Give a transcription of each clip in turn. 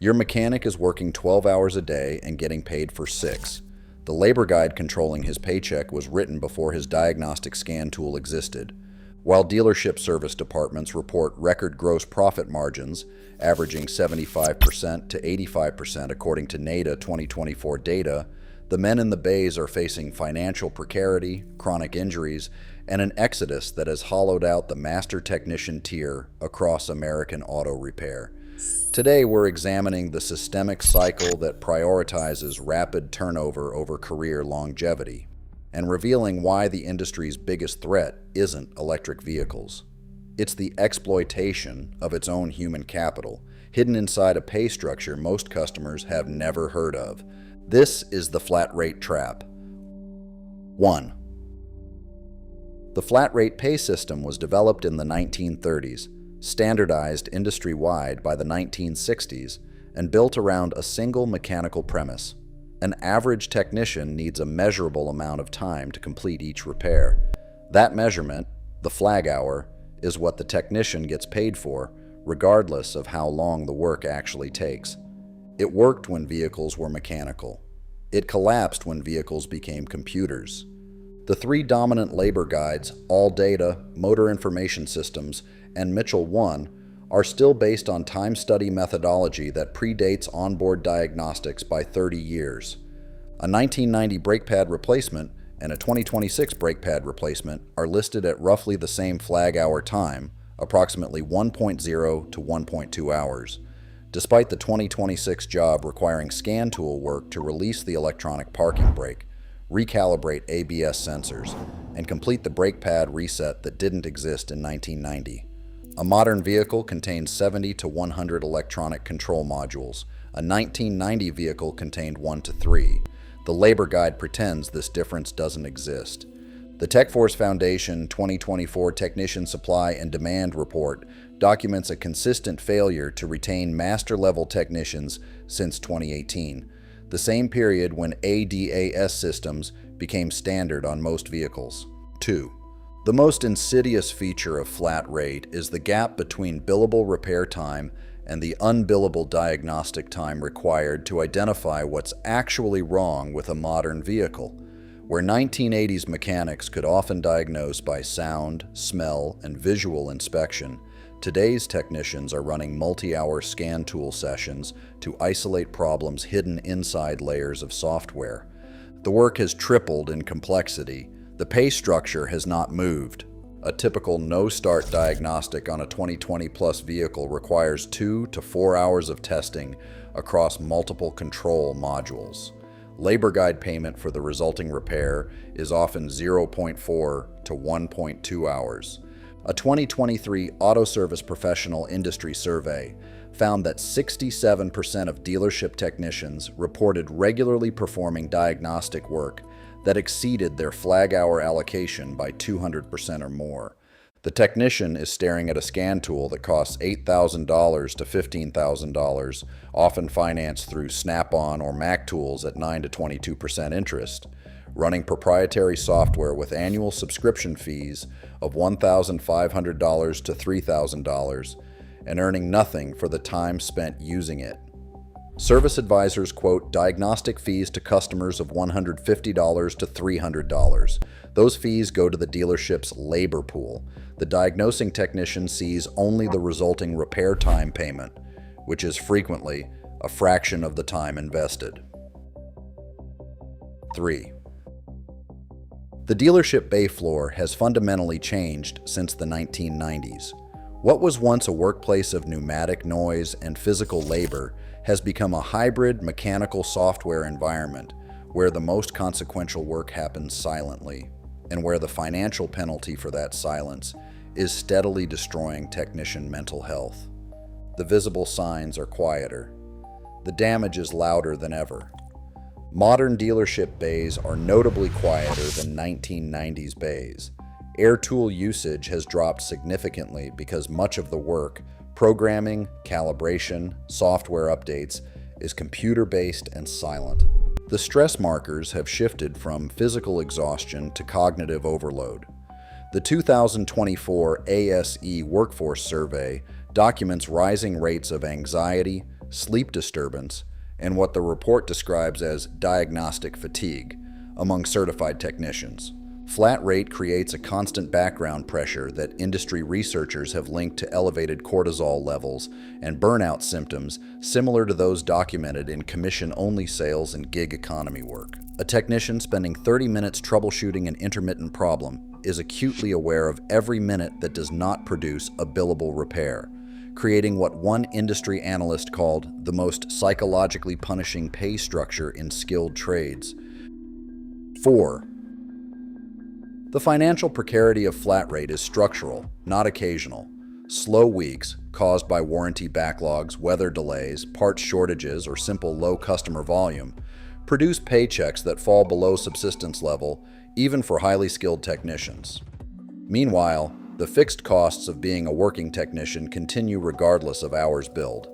Your mechanic is working 12 hours a day and getting paid for 6. The labor guide controlling his paycheck was written before his diagnostic scan tool existed. While dealership service departments report record gross profit margins, averaging 75% to 85% according to NADA 2024 data, the men in the bays are facing financial precarity, chronic injuries, and an exodus that has hollowed out the master technician tier across American auto repair. Today, we're examining the systemic cycle that prioritizes rapid turnover over career longevity, and revealing why the industry's biggest threat isn't electric vehicles. It's the exploitation of its own human capital, hidden inside a pay structure most customers have never heard of. This is the flat rate trap. 1. The flat rate pay system was developed in the 1930s, standardized industry-wide by the 1960s, and built around a single mechanical premise. An average technician needs a measurable amount of time to complete each repair. That measurement, the flag hour, is what the technician gets paid for, regardless of how long the work actually takes. It worked when vehicles were mechanical. It collapsed when vehicles became computers. The three dominant labor guides, All Data, Motor Information Systems, and Mitchell 1, are still based on time study methodology that predates onboard diagnostics by 30 years. A 1990 brake pad replacement and a 2026 brake pad replacement are listed at roughly the same flag hour time, approximately 1.0 to 1.2 hours, despite the 2026 job requiring scan tool work to release the electronic parking brake, recalibrate ABS sensors, and complete the brake pad reset that didn't exist in 1990. A modern vehicle contains 70 to 100 electronic control modules. A 1990 vehicle contained 1 to 3. The labor guide pretends this difference doesn't exist. The TechForce Foundation 2024 Technician Supply and Demand Report documents a consistent failure to retain master-level technicians since 2018, the same period when ADAS systems became standard on most vehicles. 2. The most insidious feature of flat rate is the gap between billable repair time and the unbillable diagnostic time required to identify what's actually wrong with a modern vehicle. Where 1980s mechanics could often diagnose by sound, smell, and visual inspection, today's technicians are running multi-hour scan tool sessions to isolate problems hidden inside layers of software. The work has tripled in complexity. The pay structure has not moved. A typical no-start diagnostic on a 2020-plus vehicle requires 2 to 4 hours of testing across multiple control modules. Labor guide payment for the resulting repair is often 0.4 to 1.2 hours. A 2023 Auto Service Professional Industry Survey found that 67% of dealership technicians reported regularly performing diagnostic work that exceeded their flag hour allocation by 200% or more. The technician is staring at a scan tool that costs $8,000 to $15,000, often financed through Snap-on or Mac tools at 9 to 22% interest, running proprietary software with annual subscription fees of $1,500 to $3,000, and earning nothing for the time spent using it. Service advisors quote diagnostic fees to customers of $150 to $300. Those fees go to the dealership's labor pool. The diagnosing technician sees only the resulting repair time payment, which is frequently a fraction of the time invested. 3. The dealership bay floor has fundamentally changed since the 1990s. What was once a workplace of pneumatic noise and physical labor has become a hybrid mechanical software environment where the most consequential work happens silently, and where the financial penalty for that silence is steadily destroying technician mental health. The visible signs are quieter. The damage is louder than ever. Modern dealership bays are notably quieter than 1990s bays. Air tool usage has dropped significantly because much of the work, programming, calibration, software updates, is computer-based and silent. The stress markers have shifted from physical exhaustion to cognitive overload. The 2024 ASE Workforce Survey documents rising rates of anxiety, sleep disturbance, and what the report describes as diagnostic fatigue among certified technicians. Flat rate creates a constant background pressure that industry researchers have linked to elevated cortisol levels and burnout symptoms similar to those documented in commission-only sales and gig economy work. A technician spending 30 minutes troubleshooting an intermittent problem is acutely aware of every minute that does not produce a billable repair, creating what one industry analyst called the most psychologically punishing pay structure in skilled trades. 4. The financial precarity of flat rate is structural, not occasional. Slow weeks, caused by warranty backlogs, weather delays, parts shortages, or simple low customer volume, produce paychecks that fall below subsistence level, even for highly skilled technicians. Meanwhile, the fixed costs of being a working technician continue regardless of hours billed.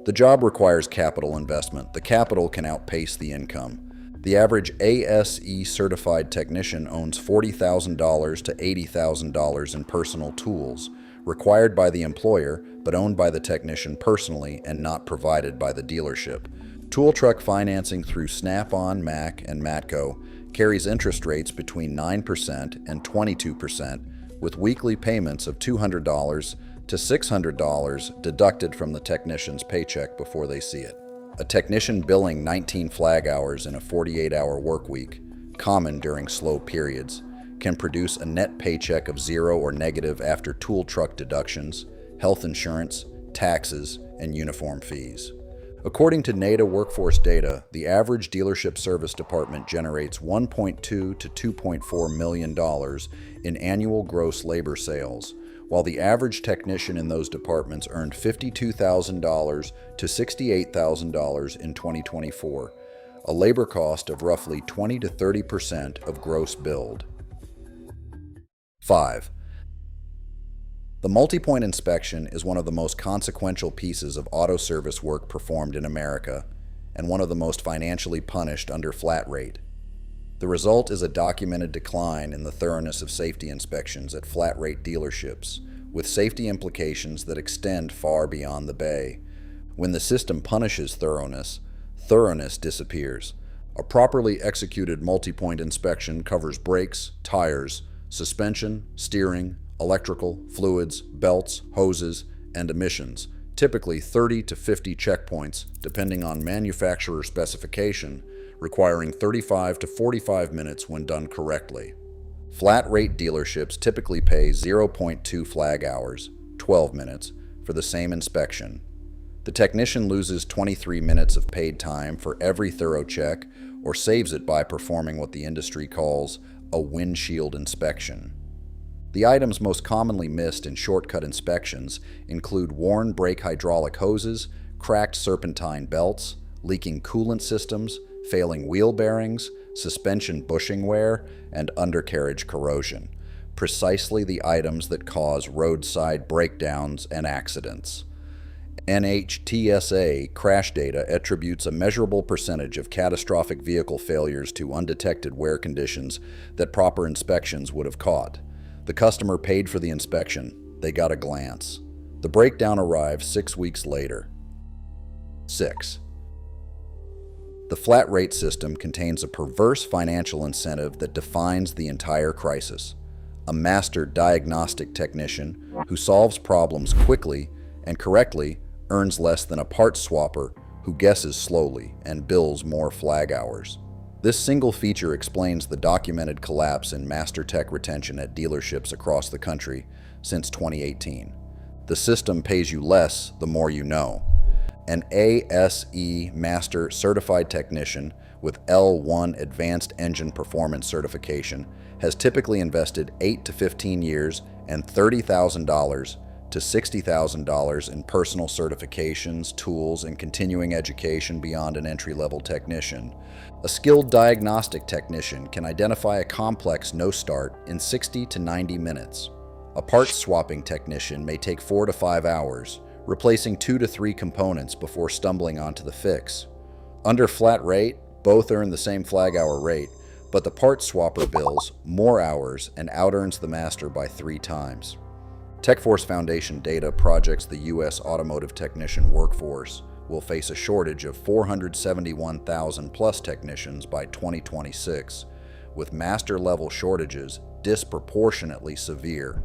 The job requires capital investment. The capital can outpace the income. The average ASE certified technician owns $40,000 to $80,000 in personal tools, required by the employer but owned by the technician personally and not provided by the dealership. Tool truck financing through Snap-on, Mac, and Matco carries interest rates between 9% and 22%, with weekly payments of $200 to $600 deducted from the technician's paycheck before they see it. A technician billing 19 flag hours in a 48-hour work week, common during slow periods, can produce a net paycheck of zero or negative after tool truck deductions, health insurance, taxes, and uniform fees. According to NADA workforce data, the average dealership service department generates $1.2 to $2.4 million in annual gross labor sales, while the average technician in those departments earned $52,000 to $68,000 in 2024, a labor cost of roughly 20 to 30% of gross billed. 5. The multi-point inspection is one of the most consequential pieces of auto service work performed in America, and one of the most financially punished under flat rate. The result is a documented decline in the thoroughness of safety inspections at flat rate dealerships, with safety implications that extend far beyond the bay. When the system punishes thoroughness, thoroughness disappears. A properly executed multi-point inspection covers brakes, tires, suspension, steering, electrical, fluids, belts, hoses, and emissions, typically 30 to 50 checkpoints, depending on manufacturer specification, requiring 35 to 45 minutes when done correctly. Flat rate dealerships typically pay 0.2 flag hours, 12 minutes, for the same inspection. The technician loses 23 minutes of paid time for every thorough check, or saves it by performing what the industry calls a windshield inspection. The items most commonly missed in shortcut inspections include worn brake hydraulic hoses, cracked serpentine belts, leaking coolant systems, failing wheel bearings, suspension bushing wear, and undercarriage corrosion, precisely the items that cause roadside breakdowns and accidents. NHTSA crash data attributes a measurable percentage of catastrophic vehicle failures to undetected wear conditions that proper inspections would have caught. The customer paid for the inspection. They got a glance. The breakdown arrives 6 weeks later. 6. The flat rate system contains a perverse financial incentive that defines the entire crisis. A master diagnostic technician who solves problems quickly and correctly earns less than a parts swapper who guesses slowly and bills more flag hours. This single feature explains the documented collapse in master tech retention at dealerships across the country since 2018. The system pays you less the more you know. An ASE Master Certified Technician with L1 Advanced Engine Performance Certification has typically invested 8 to 15 years and $30,000 to $60,000 in personal certifications, tools, and continuing education beyond an entry-level technician. A skilled diagnostic technician can identify a complex no-start in 60 to 90 minutes. A parts swapping technician may take 4 to 5 hours, replacing 2 to 3 components before stumbling onto the fix. Under flat rate, both earn the same flag hour rate, but the parts swapper bills more hours and out-earns the master by 3 times. TechForce Foundation data projects the U.S. automotive technician workforce will face a shortage of 471,000 plus technicians by 2026, with master-level shortages disproportionately severe.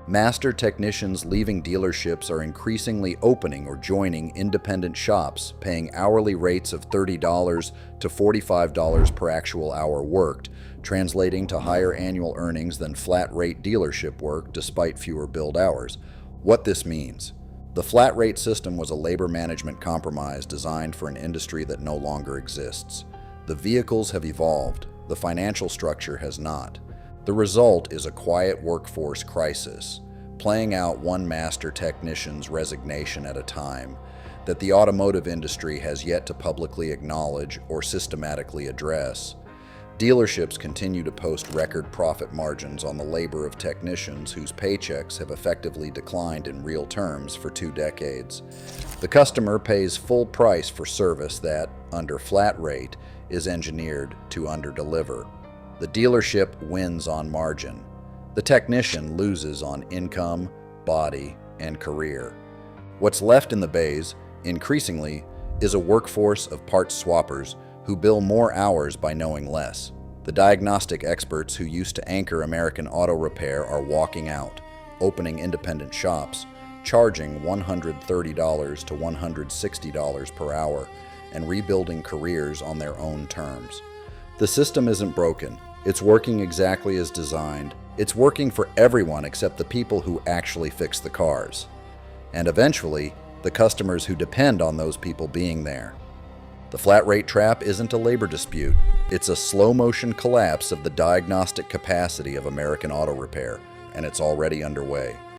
Master technicians leaving dealerships are increasingly opening or joining independent shops, paying hourly rates of $30 to $45 per actual hour worked, translating to higher annual earnings than flat-rate dealership work despite fewer billed hours. What this means: the flat-rate system was a labor management compromise designed for an industry that no longer exists. The vehicles have evolved, the financial structure has not. The result is a quiet workforce crisis, playing out one master technician's resignation at a time, that the automotive industry has yet to publicly acknowledge or systematically address. Dealerships continue to post record profit margins on the labor of technicians whose paychecks have effectively declined in real terms for 2 decades. The customer pays full price for service that, under flat rate, is engineered to underdeliver. The dealership wins on margin. The technician loses on income, body, and career. What's left in the bays, increasingly, is a workforce of parts swappers who bill more hours by knowing less. The diagnostic experts who used to anchor American auto repair are walking out, opening independent shops, charging $130 to $160 per hour, and rebuilding careers on their own terms. The system isn't broken. It's working exactly as designed. It's working for everyone except the people who actually fix the cars. And eventually, the customers who depend on those people being there. The flat rate trap isn't a labor dispute. It's a slow-motion collapse of the diagnostic capacity of American auto repair, and it's already underway.